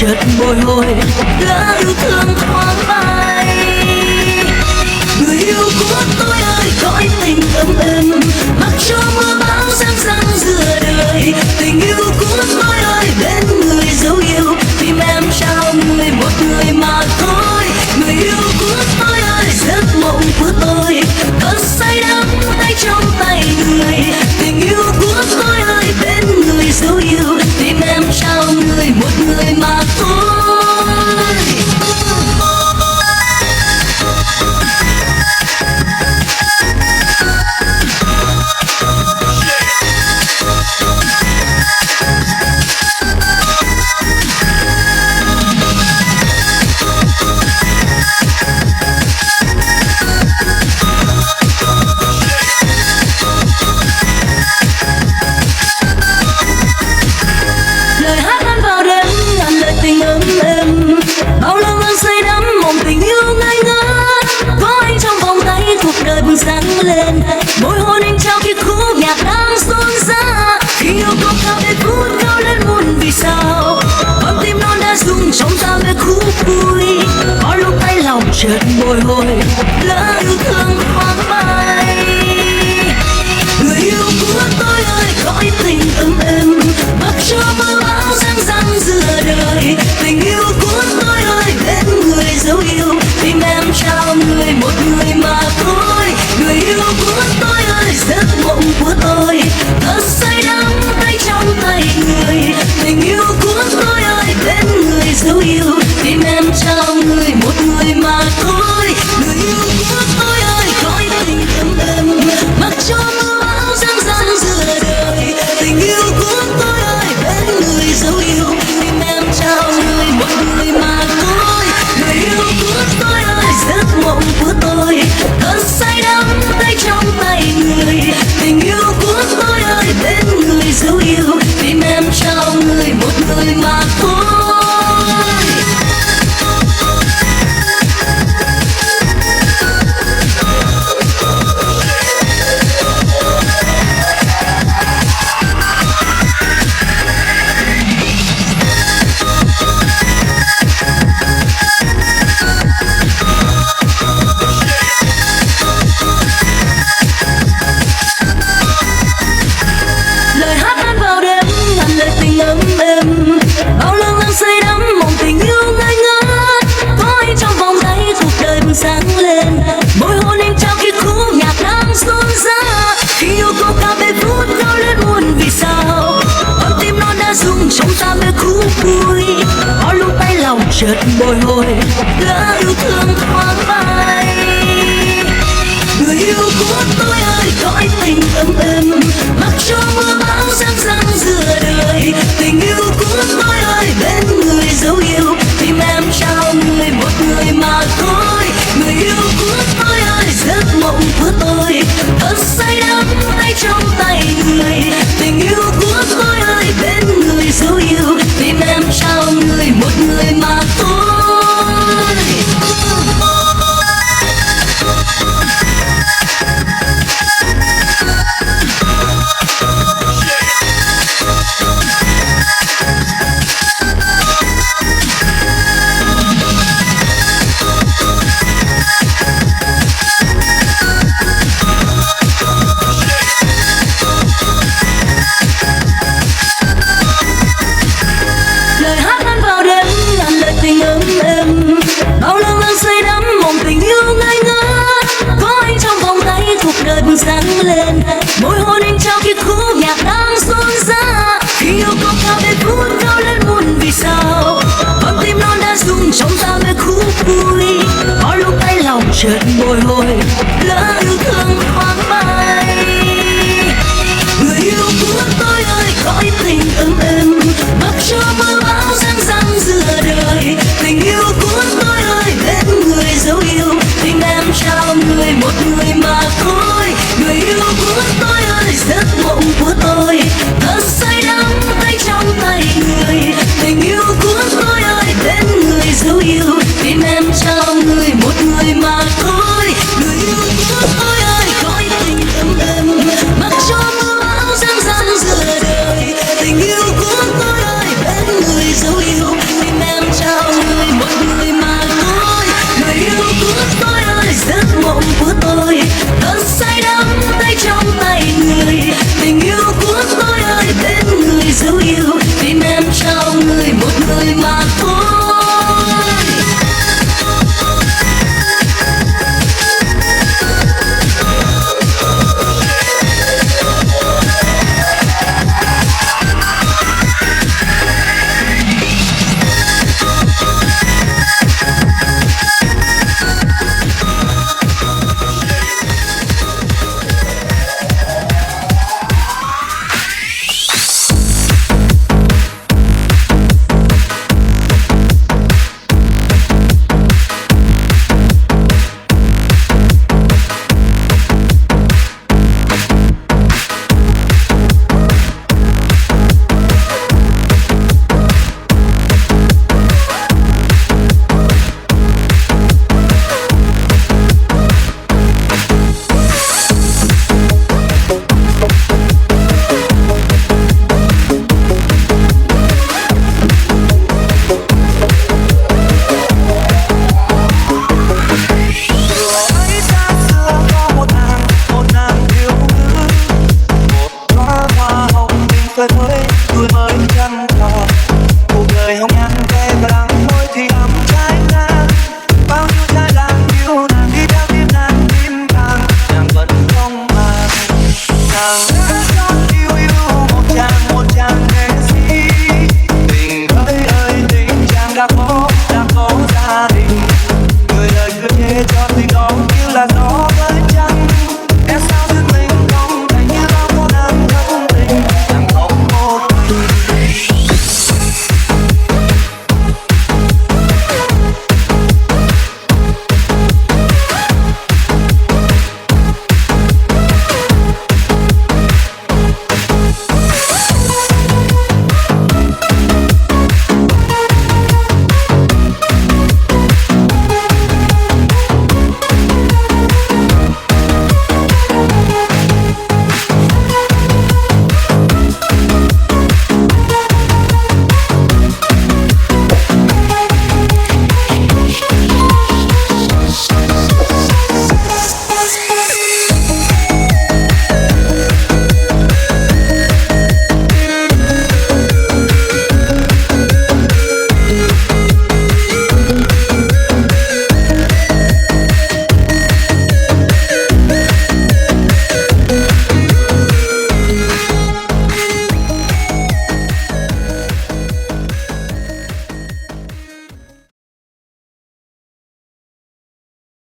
chợt bồi hồi, lá yêu thương thoáng bay. Người yêu của tôi ơi, cõi tình ấm êm, mặc cho mưa bão giăng giăng giữa đời. Tình yêu của tôi ơi, bên người dấu yêu, tìm em trao người một người mà thôi. Người yêu của tôi ơi, giấc mộng của tôi, cơn say đắm tay trong tay người. Tình yêu của tôi ơi, bên người dấu yêu, tìm em trao người một người mà thôi. Sáng lên môi hôn anh trao khi khúc nhạc đang xôn xả. Khi yêu cầu cao đến phút cao lên muôn vì sao, con tim non đã rung trong ta về khúc vui. Có lúc tay lòng chợt bồi hồi, lá yêu thương thoáng bay. Người yêu của tôi ơi, cõi tình ấm êm, mặc cho mưa bão giăng giăng giữa đời. Tình yêu của tôi ơi, bên người dấu yêu, tìm em trao người một người mà thôi. Người yêu của tôi ơi, giấc mộng của tôi, cơn say đắm tay trong tay người. Tình yêu của tôi ơi, bên người dấu yêu, tìm em trao người một người mà thôi. Người yêu của tôi ơi, cõi tình ấm êm, mặc cho mưa bão giăng giăng giữa đời. Tình yêu của tôi ơi, bên người dấu yêu, tìm em trao người một người mà thôi. Người yêu của tôi ơi, giấc mộng của tôi, cơn say đắm tay trong tay người. Tình yêu của tôi ơi, bên người dấu yêu, tìm em trao người một người mà thôi. Sáng lên môi hôn anh trao khi khúc nhạc đang xôn xả. Khi yêu cầu cao bên phút cao lên muôn vì sao, con tim non đã rung trong ta về khúc vui. Có lúc tay lòng chợt bồi hồi, lá yêu thương thoáng bay. Người yêu của tôi ơi, cõi tình ấm êm, mặc cho mưa bão giăng giăng giữa đời. Tình yêu của tôi ơi, bên người dấu yêu, tìm em trao người một người mà thôi. Người yêu của tôi ơi, giấc mộng của tôi, cơn say đắm tay trong tay người. Tình yêu của tôi ơi, bên người dấu yêu, tìm em trao người một người mà thôi. Sáng lên môi hôn anh trao khi khúc nhạc đang xôn xả. Khi yêu cầu cao bên phút cao lên muôn vì sao, con tim non đã rung trong ta về khúc vui. Có lúc tay lòng chợt